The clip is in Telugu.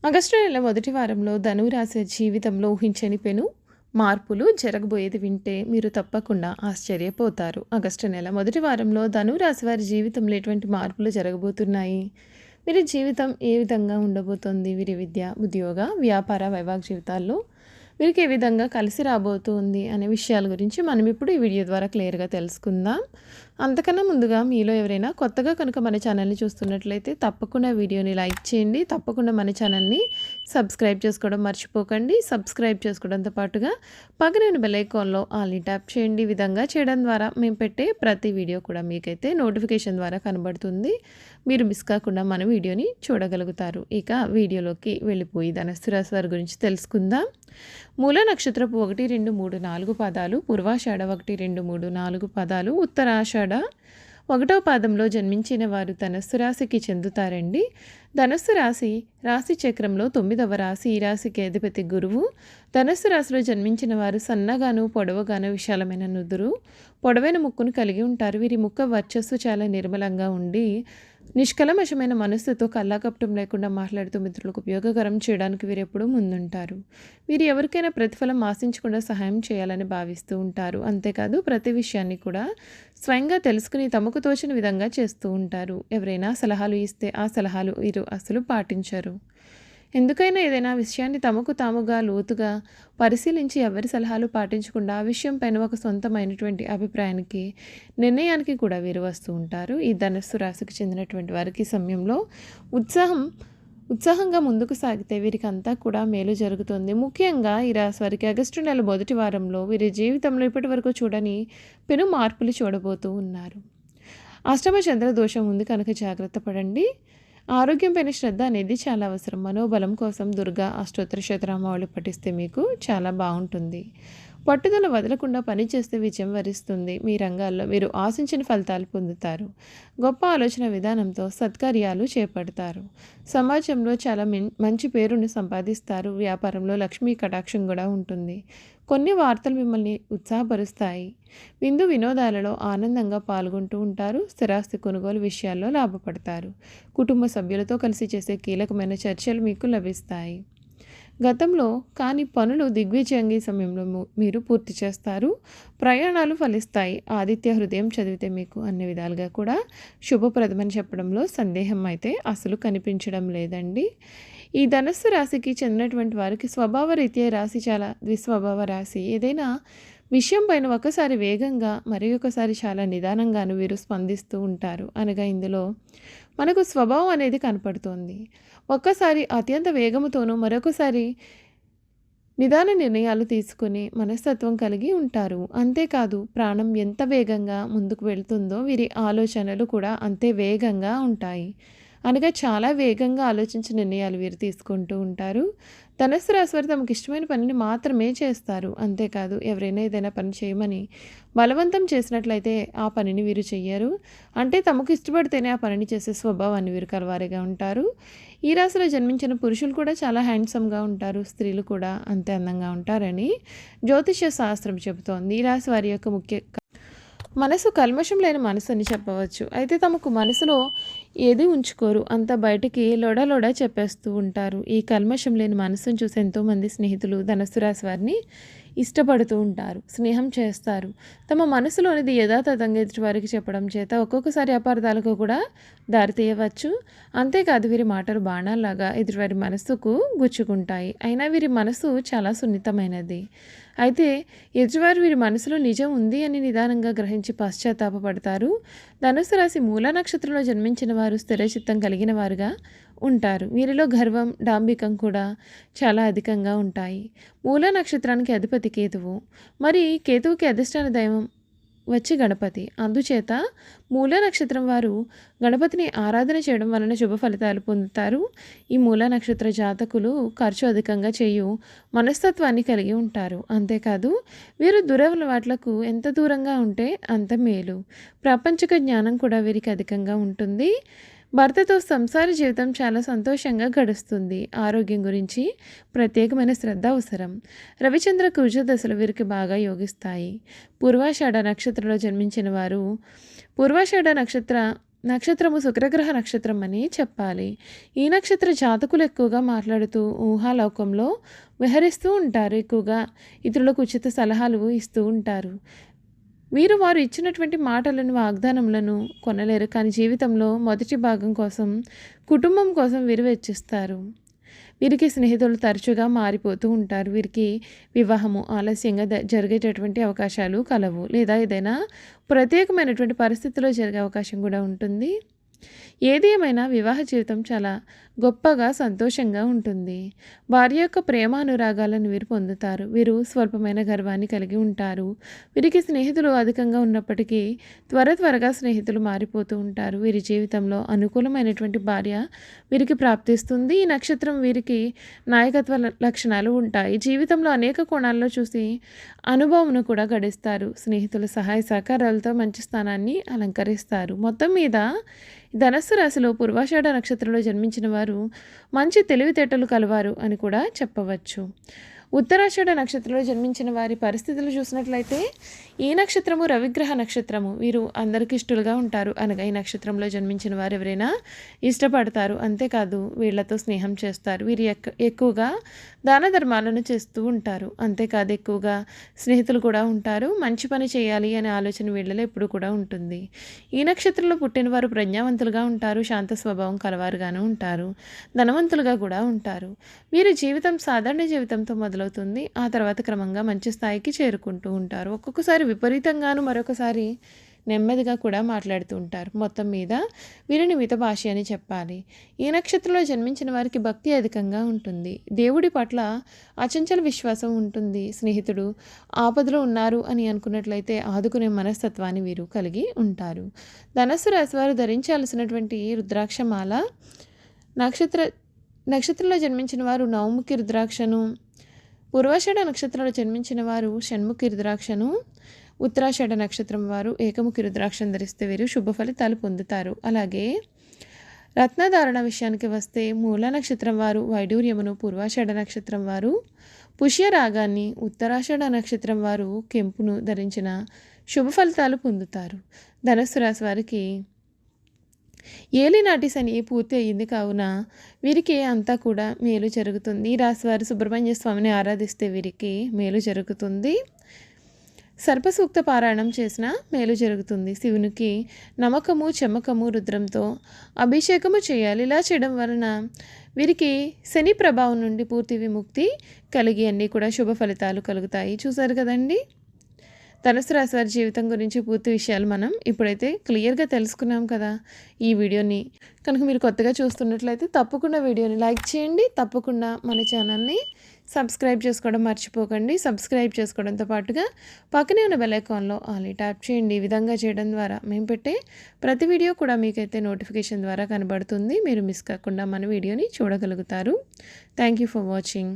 ఆగస్టు నెల మొదటి వారంలో ధనువు రాశి జీవితంలో ఊహించని పెను మార్పులు జరగబోయేది వింటే మీరు తప్పకుండా ఆశ్చర్యపోతారు. ఆగస్టు నెల మొదటి వారంలో ధనువు రాశి వారి జీవితంలో ఎటువంటి మార్పులు జరగబోతున్నాయి? వీరి జీవితం ఏ విధంగా ఉండబోతోంది? వీరి విద్య, ఉద్యోగ, వ్యాపార, వైవాహిక జీవితాల్లో వీరికి ఏ విధంగా కలిసి రాబోతుంది అనే విషయాల గురించి మనం ఇప్పుడు ఈ వీడియో ద్వారా క్లియర్గా తెలుసుకుందాం. అంతకన్నా ముందుగా మీలో ఎవరైనా కొత్తగా కనుక మన ఛానల్ని చూస్తున్నట్లయితే తప్పకుండా వీడియోని లైక్ చేయండి. తప్పకుండా మన ఛానల్ని సబ్స్క్రైబ్ చేసుకోవడం మర్చిపోకండి. సబ్స్క్రైబ్ చేసుకోవడంతో పాటుగా పక్కన బెల్ ఐకాన్లో ఆల్ని ట్యాప్ చేయండి. ఈ విధంగా చేయడం ద్వారా మేము పెట్టే ప్రతి వీడియో కూడా మీకైతే నోటిఫికేషన్ ద్వారా కనబడుతుంది. మీరు మిస్ కాకుండా మన వీడియోని చూడగలుగుతారు. ఇక వీడియోలోకి వెళ్ళిపోయి ధనస్సు రాశి వారి గురించి తెలుసుకుందాం. మూల నక్షత్రపు 1, 2, 3, 4 పాదాలు, పూర్వాషాఢ 1, 2, 3, 4 పాదాలు, ఉత్తరాషాఢ 1వ పాదంలో జన్మించిన వారు ధనస్సు రాశికి చెందుతారండి. ధనస్సు రాశి రాశి చక్రంలో 9వ రాశి. ఈ రాశికి అధిపతి గురువు. ధనస్సు రాశిలో జన్మించిన వారు సన్నగాను పొడవుగాను విశాలమైన నుదురు, పొడవైన ముక్కును కలిగి ఉంటారు. వీరి ముక్క వర్చస్సు చాలా నిర్మలంగా ఉండి నిష్కలమషమైన మనస్సుతో కల్లాకపటం లేకుండా మాట్లాడుతూ మిత్రులకు ఉపయోగకరం చేయడానికి వీరు ఎప్పుడూ ముందుంటారు. వీరు ఎవరికైనా ప్రతిఫలం ఆశించకుండా సహాయం చేయాలని భావిస్తూ ఉంటారు. అంతేకాదు ప్రతి విషయాన్ని కూడా స్వయంగా తెలుసుకుని తమకు తోచిన విధంగా చేస్తూ ఉంటారు. ఎవరైనా సలహాలు ఇస్తే ఆ సలహాలు వీరు అసలు పాటించరు. ఎందుకైనా ఏదైనా విషయాన్ని తమకు తాముగా లోతుగా పరిశీలించి ఎవరి సలహాలు పాటించకుండా ఆ విషయం పైన ఒక సొంతమైనటువంటి అభిప్రాయానికి, నిర్ణయానికి కూడా వీరు వస్తూ ఉంటారు. ఈ ధనస్సు రాశికి చెందినటువంటి వారికి సమయంలో ఉత్సాహంగా ముందుకు సాగితే వీరికి అంతా కూడా మేలు జరుగుతుంది. ముఖ్యంగా ఈ రాశి వారికి ఆగస్టు నెల మొదటి వారంలో వీరి జీవితంలో ఇప్పటి వరకు చూడని పెను మార్పులు చూడబోతూ ఉన్నారు. అష్టమ చంద్ర దోషం ఉంది కనుక జాగ్రత్త పడండి. ఆరోగ్యంపైన శ్రద్ధ అనేది చాలా అవసరం. మనోబలం కోసం దుర్గా అష్టోత్తర శతనామావళి పఠిస్తే మీకు చాలా బాగుంటుంది. పట్టుదల వదలకుండా పనిచేస్తే విజయం వరిస్తుంది. మీ రంగాల్లో మీరు ఆశించిన ఫలితాలు పొందుతారు. గొప్ప ఆలోచన విధానంతో సత్కార్యాలు చేపడతారు. సమాజంలో చాలా మంచి పేరుని సంపాదిస్తారు. వ్యాపారంలో లక్ష్మీ కటాక్షం కూడా ఉంటుంది. కొన్ని వార్తలు మిమ్మల్ని ఉత్సాహపరుస్తాయి. విందు వినోదాలలో ఆనందంగా పాల్గొంటూ ఉంటారు. స్థిరాస్తి కొనుగోలు విషయాల్లో లాభపడతారు. కుటుంబ సభ్యులతో కలిసి చేసే కీలకమైన చర్చలు మీకు లభిస్తాయి. గతంలో కాని పనులు దిగ్విజయంగా ఈ సమయంలో మీరు పూర్తి చేస్తారు. ప్రయాణాలు ఫలిస్తాయి. ఆదిత్య హృదయం చదివితే మీకు అన్ని విధాలుగా కూడా శుభప్రదమని చెప్పడంలో సందేహం అయితే అసలు కనిపించడం లేదండి. ఈ ధనస్సు రాశికి చెందినటువంటి వారికి స్వభావరీత్యా రాశి చాలా ద్విస్వభావ రాశి. ఏదైనా విషయం పైన ఒకసారి వేగంగా మరి ఒకసారి చాలా నిదానంగాను వీరు స్పందిస్తూ ఉంటారు. అనగా ఇందులో మనకు స్వభావం అనేది కనపడుతోంది. ఒక్కసారి అత్యంత వేగముతోనూ మరొకసారి నిదాన నిర్ణయాలు తీసుకుని మనస్తత్వం కలిగి ఉంటారు. అంతేకాదు ప్రాణం ఎంత వేగంగా ముందుకు వెళ్తుందో వీరి ఆలోచనలు కూడా అంతే వేగంగా ఉంటాయి. అనగా చాలా వేగంగా ఆలోచించి నిర్ణయాలు వీరు తీసుకుంటూ ఉంటారు. ధనస్సు రాశి వారు తమకు ఇష్టమైన పనిని మాత్రమే చేస్తారు. అంతేకాదు ఎవరైనా ఏదైనా పని చేయమని బలవంతం చేసినట్లయితే ఆ పనిని వీరు చెయ్యరు. అంటే తమకు ఇష్టపడితేనే ఆ పనిని చేసే స్వభావాన్ని వీరు కలవారిగా ఉంటారు. ఈ రాశిలో జన్మించిన పురుషులు కూడా చాలా హ్యాండ్సమ్గా ఉంటారు. స్త్రీలు కూడా అంతే అందంగా ఉంటారని జ్యోతిష్య శాస్త్రం చెబుతోంది. ఈ రాశి వారి యొక్క ముఖ్య మనసు కల్మషం లేని మనసు అని చెప్పవచ్చు. అయితే తమకు మనసులో ఏది ఉంచుకోరు. అంతా బయటికి లొడ చెప్పేస్తూ ఉంటారు. ఈ కల్మషం లేని మనసును చూసి ఎంతోమంది స్నేహితులు ధనస్సు రాశి వారిని ఇష్టపడుతూ ఉంటారు, స్నేహం చేస్తారు. తమ మనసులోనిది యథాతథంగా ఎదుటివారికి చెప్పడం చేత ఒక్కొక్కసారి అపార్థాలకు కూడా దారితీయవచ్చు. అంతేకాదు వీరి మాటలు బాణాల్లాగా ఎదుటివారి మనస్సుకు గుచ్చుకుంటాయి. అయినా వీరి మనసు చాలా సున్నితమైనది. అయితే ఎదుటివారు వీరి మనసులో నిజం ఉంది అని నిదానంగా గ్రహించి పశ్చాత్తాపపడతారు. ధనుస్సు రాశి మూల నక్షత్రంలో జన్మించిన వారు స్థిరచిత్తం కలిగిన వారుగా ఉంటారు. వీరిలో గర్వం, డాంబికం కూడా చాలా అధికంగా ఉంటాయి. మూల నక్షత్రానికి అధిపతి కేతువు. మరి కేతువుకి అధిష్టాన దైవం వచ్చి గణపతి. అందుచేత మూల నక్షత్రం వారు గణపతిని ఆరాధన చేయడం వలన శుభ ఫలితాలు పొందుతారు. ఈ మూల నక్షత్ర జాతకులు ఖర్చు అధికంగా చేయు మనస్తత్వాన్ని కలిగి ఉంటారు. అంతేకాదు వీరు దురలవాట్లకు ఎంత దూరంగా ఉంటే అంత మేలు. ప్రాపంచిక జ్ఞానం కూడా వీరికి అధికంగా ఉంటుంది. భర్తతో సంసార జీవితం చాలా సంతోషంగా గడుస్తుంది. ఆరోగ్యం గురించి ప్రత్యేకమైన శ్రద్ధ అవసరం. రవిచంద్ర కుజ దశలు వీరికి బాగా యోగిస్తాయి. పూర్వాషాఢ నక్షత్రంలో జన్మించిన వారు పూర్వాషాఢ నక్షత్ర నక్షత్రము శుక్రగ్రహ నక్షత్రం అని చెప్పాలి. ఈ నక్షత్ర జాతకులు ఎక్కువగా మాట్లాడుతూ ఊహాలోకంలో విహరిస్తూ ఉంటారు. ఎక్కువగా ఇతరులకు ఉచిత సలహాలు ఇస్తూ ఉంటారు. వీరు వారు ఇచ్చినటువంటి మాటలను వాగ్దానములను కొనలేరు, కానీ జీవితంలో మొదటి భాగం కోసం కుటుంబం కోసం వీరు వెచ్చిస్తారు. వీరికి స్నేహితులు తరచుగా మారిపోతూ ఉంటారు. వీరికి వివాహము ఆలస్యంగా జరిగేటటువంటి అవకాశాలు కలవు, లేదా ఏదైనా ప్రత్యేకమైనటువంటి పరిస్థితిలో జరిగే అవకాశం కూడా ఉంటుంది. ఏది ఏమైనా వివాహ జీవితం చాలా గొప్పగా సంతోషంగా ఉంటుంది. భార్య యొక్క ప్రేమ అనురాగాలను వీరు పొందుతారు. వీరు స్వల్పమైన గర్వాన్ని కలిగి ఉంటారు. వీరికి స్నేహితులు అధికంగా ఉన్నప్పటికీ త్వరగా స్నేహితులు మారిపోతూ ఉంటారు. వీరి జీవితంలో అనుకూలమైనటువంటి భార్య వీరికి ప్రాప్తిస్తుంది. ఈ నక్షత్రం వీరికి నాయకత్వ లక్షణాలు ఉంటాయి. జీవితంలో అనేక కోణాల్లో చూసి అనుభవమును కూడా గడిస్తారు. స్నేహితుల సహాయ సహకారాలతో మంచి స్థానాన్ని అలంకరిస్తారు. మొత్తం మీద ధనస్సు రాశిలో పూర్వాషాఢ నక్షత్రంలో జన్మించిన వారు మంచి తెలివితేటలు కలవారు అని కూడా చెప్పవచ్చు. ఉత్తరాషాఢ నక్షత్రంలో జన్మించిన వారి పరిస్థితులు చూసినట్లయితే ఈ నక్షత్రము రవిగ్రహ నక్షత్రము. వీరు అందరికీ ఇష్టలుగా ఉంటారు. అనగా ఈ నక్షత్రంలో జన్మించిన వారు ఎవరైనా ఇష్టపడతారు. అంతేకాదు వీళ్లతో స్నేహం చేస్తారు. వీరు ఎక్కువగా దాన ధర్మాలను చేస్తూ ఉంటారు. అంతేకాదు ఎక్కువగా స్నేహితులు కూడా ఉంటారు. మంచి పని చేయాలి అనే ఆలోచన వీళ్ళలో ఎప్పుడు కూడా ఉంటుంది. ఈ నక్షత్రంలో పుట్టిన వారు ప్రజ్ఞావంతులుగా ఉంటారు. శాంత స్వభావం కలవారుగాను ఉంటారు. ధనవంతులుగా కూడా ఉంటారు. వీరి జీవితం సాధారణ జీవితంతో మొదలవుతుంది. ఆ తర్వాత క్రమంగా మంచి స్థాయికి చేరుకుంటూ ఉంటారు. ఒక్కొక్కసారి విపరీతంగాను, మరొకసారి నెమ్మదిగా కూడా మాట్లాడుతూ ఉంటారు. మొత్తం మీద వీరిని మితభాష అని చెప్పాలి. ఈ నక్షత్రంలో జన్మించిన వారికి భక్తి అధికంగా ఉంటుంది. దేవుడి పట్ల అచంచల విశ్వాసం ఉంటుంది. స్నేహితుడు ఆపదలో ఉన్నారు అని అనుకున్నట్లయితే ఆదుకునే మనస్తత్వాన్ని వీరు కలిగి ఉంటారు. ధనస్సు రాశి వారు ధరించాల్సినటువంటి రుద్రాక్షమాల నక్షత్రంలో జన్మించిన వారు నవముఖి రుద్రాక్షను, పూర్వాషాఢ నక్షత్రంలో జన్మించిన వారు షణ్ముఖి రుద్రాక్షను, ఉత్తరాషాఢ నక్షత్రం వారు ఏకముఖి రుద్రాక్షను ధరిస్తే వీరు శుభ ఫలితాలు పొందుతారు. అలాగే రత్నధారణ విషయానికి వస్తే మూల నక్షత్రం వారు వైడూర్యమును, పూర్వాషాఢ నక్షత్రం వారు పుష్యరాగాన్ని, ఉత్తరాషాఢ నక్షత్రం వారు కెంపును ధరించిన శుభ ఫలితాలు పొందుతారు. ధనస్సు రాశి వారికి ఏలినాటి శని పూర్తి అయ్యింది కావున వీరికి అంతా కూడా మేలు జరుగుతుంది. ఈ రాశి వారు సుబ్రహ్మణ్య స్వామిని ఆరాధిస్తే వీరికి మేలు జరుగుతుంది. సర్పసూక్త పారాయణం చేసిన మేలు జరుగుతుంది. శివునికి నమకము చెమ్మకము రుద్రంతో అభిషేకము చేయాలి. ఇలా చేయడం వలన వీరికి శని ప్రభావం నుండి పూర్తి విముక్తి కలిగి అన్నీ కూడా శుభ ఫలితాలు కలుగుతాయి. చూసారు కదండి, ధనుసు రాశి వారి జీవితం గురించి పూర్తి విషయాలు మనం ఇప్పుడైతే క్లియర్గా తెలుసుకున్నాం కదా. ఈ వీడియోని కనుక మీరు కొత్తగా చూస్తున్నట్లయితే తప్పకుండా వీడియోని లైక్ చేయండి. తప్పకుండా మన ఛానల్ని సబ్స్క్రైబ్ చేసుకోవడం మర్చిపోకండి. సబ్స్క్రైబ్ చేసుకోవడంతో పాటుగా పక్కనే ఉన్న బెల్ ఐకాన్లో ఆల్ ట్యాప్ చేయండి. ఈ విధంగా చేయడం ద్వారా మేము పెట్టే ప్రతి వీడియో కూడా మీకైతే నోటిఫికేషన్ ద్వారా కనబడుతుంది. మీరు మిస్ కాకుండా మన వీడియోని చూడగలుగుతారు. Thank you for watching.